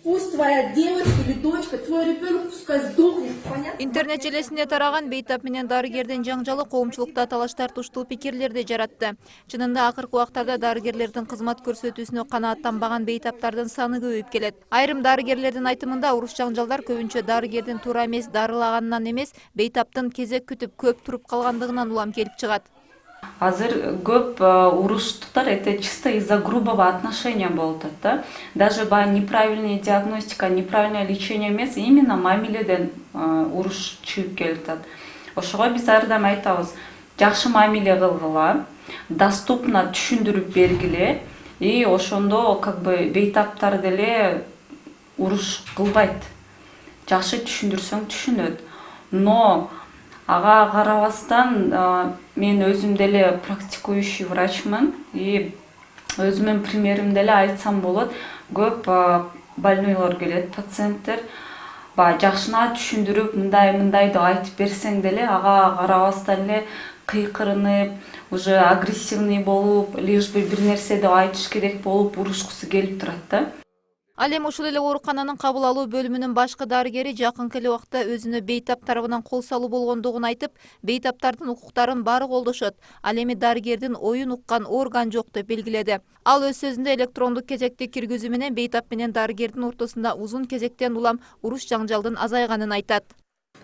Пусть твоя девочка или дочка, твой ребенок пускай сдохнет, понятно? Интернет желесинде тараган бейтап менен дарыгердин жаңжалы коомчулукта талаш тартыштуу пикирлерди жаратты. Чынында акыркы убактарда дарыгерлердин кызмат көрсөтүүсүнө канааттанбаган бейтаптардын саны көбөйүп келет. Айрым дарыгерлердин айтымында уруш жаңжалдар көбүнчө дарыгердин туура эмес дарылаганынан эмес, бейтаптын кезек күтүп көп туруп калгандыгынан улам келип чыгат. Азыр көп уруштуктар это чисто из-за грубого отношения болуп атат да. Даже баягы неправильная диагностика, неправильное лечение эмес, именно мамиледен уруш чыгып келатат. Ошого биз ар дайым айтабыз, жакшы мамиле кылгыла, доступно түшүндүрүп бергиле, и ошондо как бы бейтаптар деле уруш кылбайт. Жакшы түшүндүрсөң түшүнөт. Но ага карабастан мен өзүм деле практикующий врачмын, и өзүмдүн примеримде эле айтсам болот. Көп больнойлор келет, пациенттер жакшына түшүндүрүп, мындай деп айтып берсең деле ага карабастан эле кыйкырынып, уже агрессивный болуп, лишь бы бир нерсе деп айтыш керек болуп, урушкусу келип турат да. Ал эми ушул эле оорукананын кабыл алуу бөлүмүнүн башкы дарыгери жакынкы эле убакта өзүнө бейтап тарабынан кол салуу болгондугун айтып, бейтаптардын укуктарын баары колдошот. Ал эми дарыгердин оюн уккан орган жок деп белгиледи. Ал өз сөзүндө электрондук кезекти киргизүү менен бейтап менен дарыгердин ортосунда узун кезектен улам уруш жаңжалдын азайганын айтат.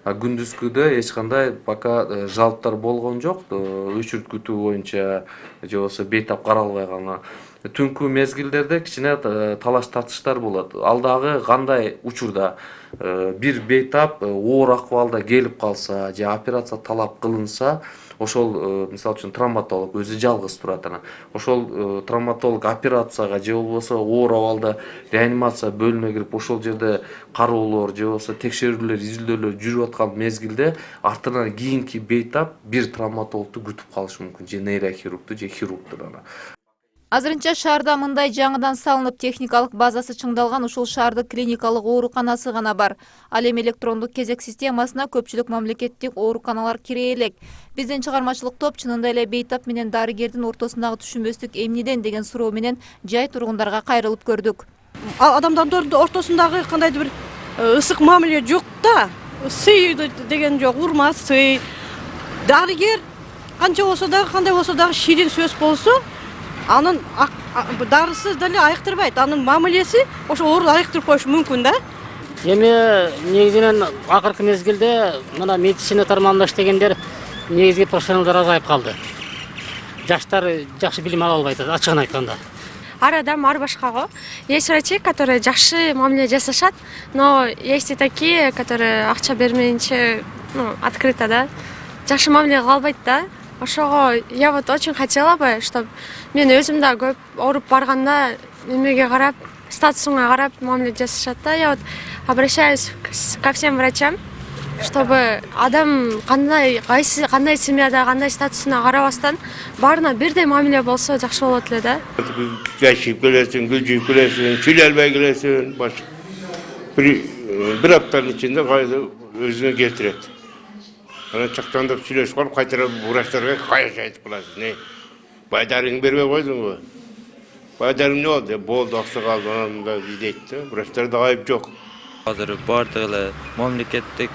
Күндүзгүдө эч кандай пока жалптар болгон жок. Өчүрт күтүү боюнча же болбосо бейтап каралбай калган. Түнкү мезгилдерде кичине талаш тартыштар болот. Ал дагы кандай учурда бир бейтап оор акыбалда келип калса же операция талап кылынса, ошол мисалы үчүн травматолог өзү жалгыз турат анан. Ошол травматолог операцияга же болбосо оор абалда реанимация бөлүмүнө кирип ошол жерде кароолор же болбосо текшерүүлөр, изилдөөлөр жүрүп аткан мезгилде артынан кийинки бейтап бир травматологду күтүп калышы мүмкүн, же нейрохирургду же хирургду дана. Азырынча шаарда мындай жаңыдан салынып техникалык базасы чыңдалган ушул шаардык клиникалык ооруканасы гана бар. Ал эми электрондук кезек системасына көпчүлүк мамлекеттик ооруканалар кире элек. Биздин чыгармачылык топ чынында эле бейтап менен дарыгердин ортосундагы түшүнбөстүк эмнеден деген суроо менен жай тургундарга кайрылып көрдүк. Адамдардын ортосундагы кандайдыр бир ысык мамиле жок да. Сый деген жок, урмат, сый. Дарыгер канча болсо дагы, кандай болсо дагы ширин сөз болсо, анын дарысы деле айыктырбайт. Анын мамилеси ошо оор айыктырып коюшу мүмкүн да. Эми негизинен акыркы мезгилде мына медицина тармагында иштегендер негизги профессионалдар азайып калды. Жаштар жакшы билим ала албайт, ачыгын айтканда. Ар адам ар башка го. Есть врачи, которые жакшы мамиле жасашат, но есть и такие, которые акча бермейинче, открыто да, жакшы мамиле кыла албайт да. Ошого я вот очень хотела бы, чтобы мен өзүм да көп ооруп барганда немеге карап, статусуңа карап мамиле жасашат да. Я вот обращаюсь ко всем врачам, чтобы адам кандай семьяда, кандай статусуна карабастан баарына бирдей мамиле болсо жакшы болот эле да. Жашып келесиң, күлжүп келесиң, сүйлөй албай келесиң, бир аптанын ичинде кайда өзүнө келтирет. Анан чактандып сүйлөшүп калып кайтара врачтарга кайра айтып каласыз. Не? Байдарың бербей койдуңбу? Байдарың не болду? Болду, акча калды, анан да дейт да. Врачтарда айып жок. Азыр бардыгы эле мамлекеттик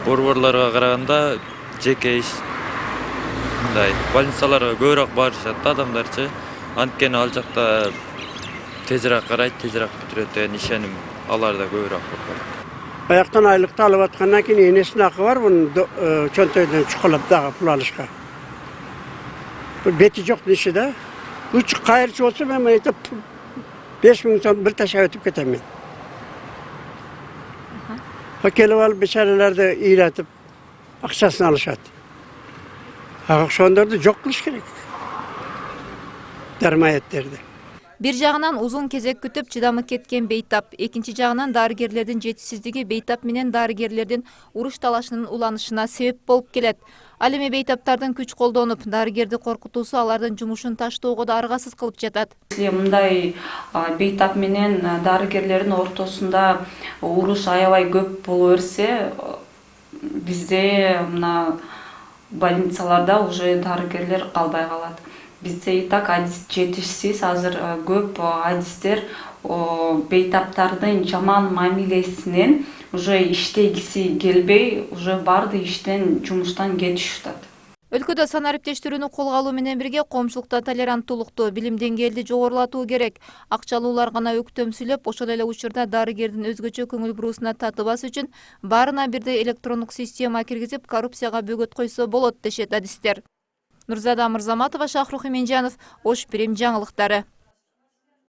борборлорго караганда жеке иш мындай больницаларга көбүрөөк барышат адамдарчы. Анткени ал жакта тезирээк карайт, тезирээк бүтүрөт деген ишеним аларда көбүрөөк бар. Ayaktan aylıkta alıp atkandan ki iğnesinin hakkı var bunun çöntöyden çikolap dağı pul alışka. Beti çok dişi de. Üç kayırçı olsa ben bana 5.000 son bir taşa ötüp getemem. Hakeli beşerelerde iğretip akçasını alışat. Akşonlarda çok kılış gerek. Dermayetlerdi. Бир жагынан узун кезек күтүп чыдамы кеткен бейтап, экинчи жагынан дарыгерлердин жетишсиздиги бейтап менен дарыгерлердин уруш талашынын уланышына себеп болуп келет. Ал эми бейтаптардын күч колдонуп, дарыгерди коркутуусу алардын жумушун таштоого да аргасыз кылып жатат. Мындай бейтап менен дарыгерлердин ортосунда уруш аябай көп боло берсе, бизде мына больницаларда уже дарыгерлер калбай калат. Bizde и так адис жетишсиз, азыр көп адистер бейтаптардын жаман мамилесинен уже иштегиси келбей, уже барды иштен, жумуштан кетишип атат. Өлкөдө санариптештирүүнү колго алуу менен бирге коомчулукта толеранттуулукту, билим деңгээлди жогорулатуу керек. Акчалуулар гана өктөм сүйлөп, ошол эле учурда дарыгердин өзгөчө көңүл буруусуна татыбас үчүн баарына бирдей электрондук система киргизип, коррупцияга бөгөт койсо болот дешет адистер. Нурзада Мырзаматова, Шахрух Именжанов, Ош Бирим жаңылыктары.